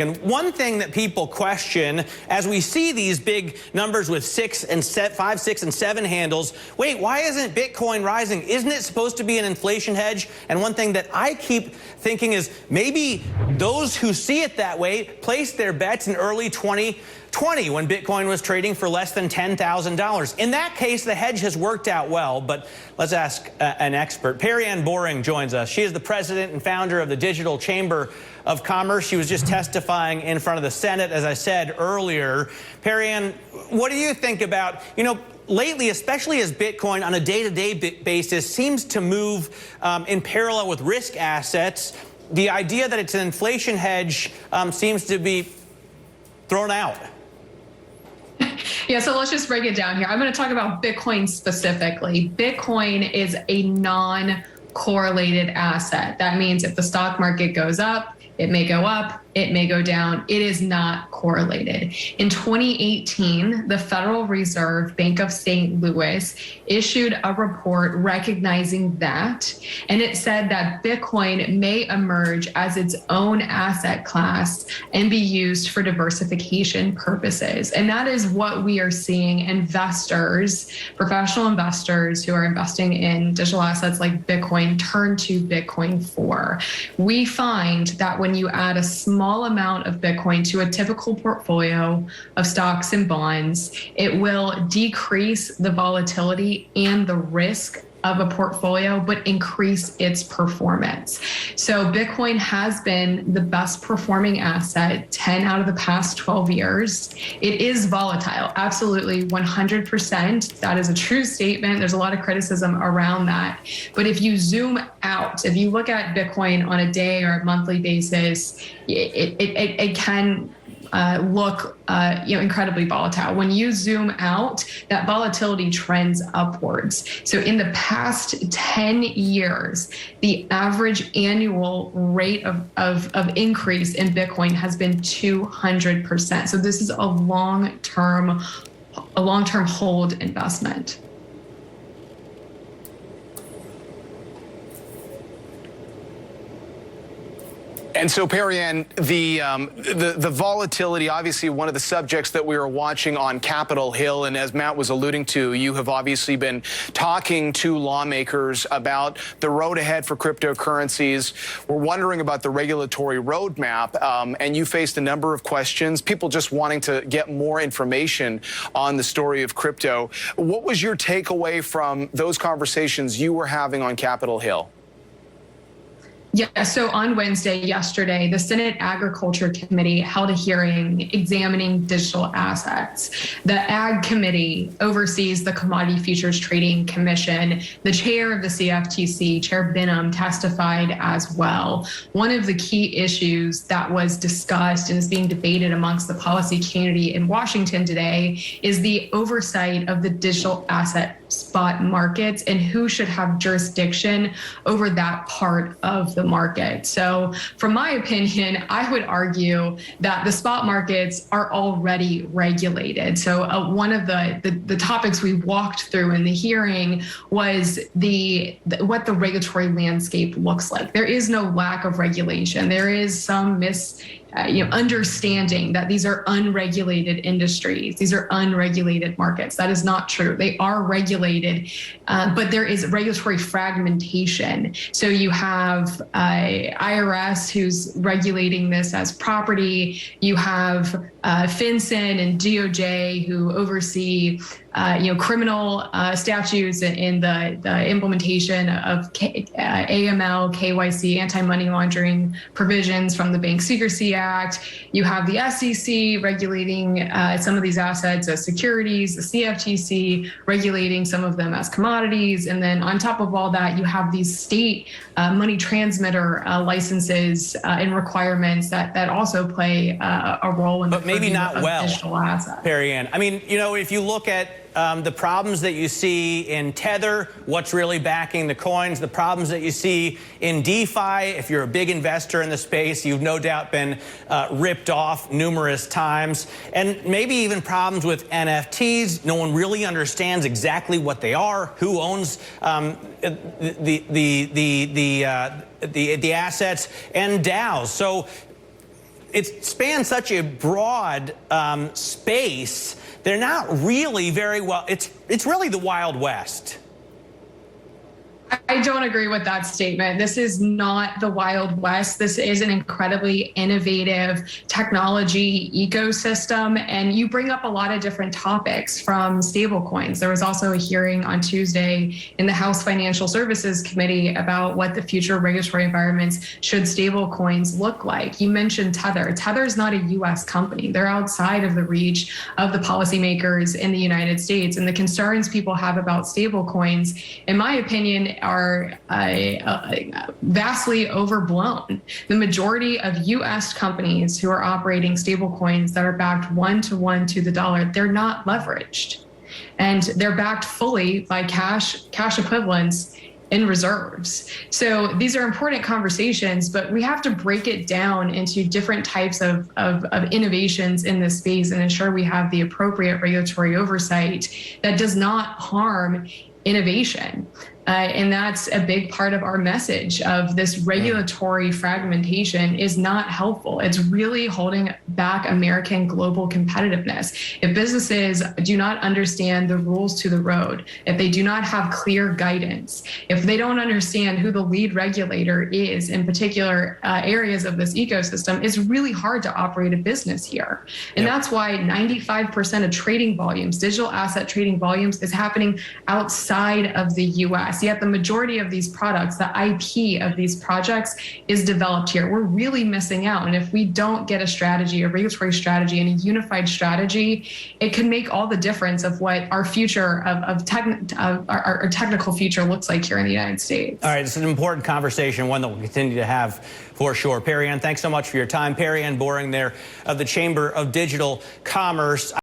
And one thing that people question as we see these big numbers with 5, 6, and 7 handles, wait, why isn't Bitcoin rising? Isn't it supposed to be an inflation hedge? And one thing that I keep thinking is maybe those who see it that way placed their bets in early 2020 when Bitcoin was trading for less than $10,000. In that case, the hedge has worked out well, but let's ask an expert. Perianne Boring joins us. She is the president and founder of the Digital Chamber of Commerce. She was just testifying in front of the Senate, as I said earlier. Perianne, what do you think about, lately, especially as Bitcoin on a day-to-day basis seems to move in parallel with risk assets, the idea that it's an inflation hedge seems to be thrown out? Yeah, so let's just break it down here. I'm going to talk about Bitcoin specifically. Bitcoin is a non-correlated asset. That means if the stock market goes up, it may go up, it may go down. It is not correlated. In 2018, the Federal Reserve Bank of St. Louis issued a report recognizing that, and it said that Bitcoin may emerge as its own asset class and be used for diversification purposes. And that is what we are seeing investors, professional investors who are investing in digital assets like Bitcoin, turn to Bitcoin for. We find that when you add a small amount of Bitcoin to a typical portfolio of stocks and bonds, it will decrease the volatility and the risk of a portfolio, but increase its performance. So Bitcoin has been the best performing asset 10 out of the past 12 years. It is volatile, absolutely 100%. That is a true statement. There's a lot of criticism around that. But if you zoom out, if you look at Bitcoin on a day or a monthly basis, it can look incredibly volatile. When you zoom out, that volatility trends upwards. So in the past 10 years, the average annual rate of increase in Bitcoin has been 200%. So this is a long-term hold investment. And so, Perianne, the volatility, obviously one of the subjects that we were watching on Capitol Hill, and as Matt was alluding to, you have obviously been talking to lawmakers about the road ahead for cryptocurrencies. We're wondering about the regulatory roadmap, and you faced a number of questions, people just wanting to get more information on the story of crypto. What was your takeaway from those conversations you were having on Capitol Hill? Yeah, so on Wednesday, yesterday, the Senate Agriculture Committee held a hearing examining digital assets. The Ag Committee oversees the Commodity Futures Trading Commission. The chair of the CFTC, Chair Binham, testified as well. One of the key issues that was discussed and is being debated amongst the policy community in Washington today is the oversight of the digital asset spot markets and who should have jurisdiction over that part of the market. So from my opinion, I would argue that the spot markets are already regulated. So one of the topics we walked through in the hearing was what the regulatory landscape looks like. There is no lack of regulation. There is some understanding that these are unregulated industries. These are unregulated markets. That is not true. They are regulated, but there is regulatory fragmentation. So you have IRS who's regulating this as property. You have FinCEN and DOJ who oversee criminal statutes in the implementation of AML, KYC, anti-money laundering provisions from the Bank Secrecy Act. You have the SEC regulating some of these assets as securities, the CFTC regulating some of them as commodities. And then on top of all that, you have these state money transmitter licenses and requirements that also play a role in but maybe not well, digital assets. Perianne. I mean, if you look at the problems that you see in Tether, what's really backing the coins, the problems that you see in DeFi. If you're a big investor in the space, you've no doubt been ripped off numerous times. And maybe even problems with NFTs. No one really understands exactly what they are, who owns the assets, and DAOs. So it spans such a broad space. They're not really very well. It's really the Wild West. I don't agree with that statement. This is not the Wild West. This is an incredibly innovative technology ecosystem. And you bring up a lot of different topics from stablecoins. There was also a hearing on Tuesday in the House Financial Services Committee about what the future regulatory environments should stablecoins look like. You mentioned Tether. Tether is not a U.S. company. They're outside of the reach of the policymakers in the United States. And the concerns people have about stablecoins, in my opinion, are vastly overblown. The majority of U.S. companies who are operating stablecoins that are backed 1-to-1 to the dollar, they're not leveraged. And they're backed fully by cash equivalents in reserves. So these are important conversations, but we have to break it down into different types of innovations in this space and ensure we have the appropriate regulatory oversight that does not harm innovation. And that's a big part of our message of this regulatory fragmentation is not helpful. It's really holding back American global competitiveness. If businesses do not understand the rules to the road, if they do not have clear guidance, if they don't understand who the lead regulator is in particular areas of this ecosystem, it's really hard to operate a business here. And that's why 95% of trading volumes, digital asset trading volumes, is happening outside of the US. Yet the majority of these products, the IP of these projects, is developed here. We're really missing out. And if we don't get a strategy, a regulatory strategy, and a unified strategy, it can make all the difference of what our future our technical future looks like here in the United States. All right, it's an important conversation, one that we'll continue to have for sure. Perianne, thanks so much for your time. Perianne Boring there of the Chamber of Digital Commerce.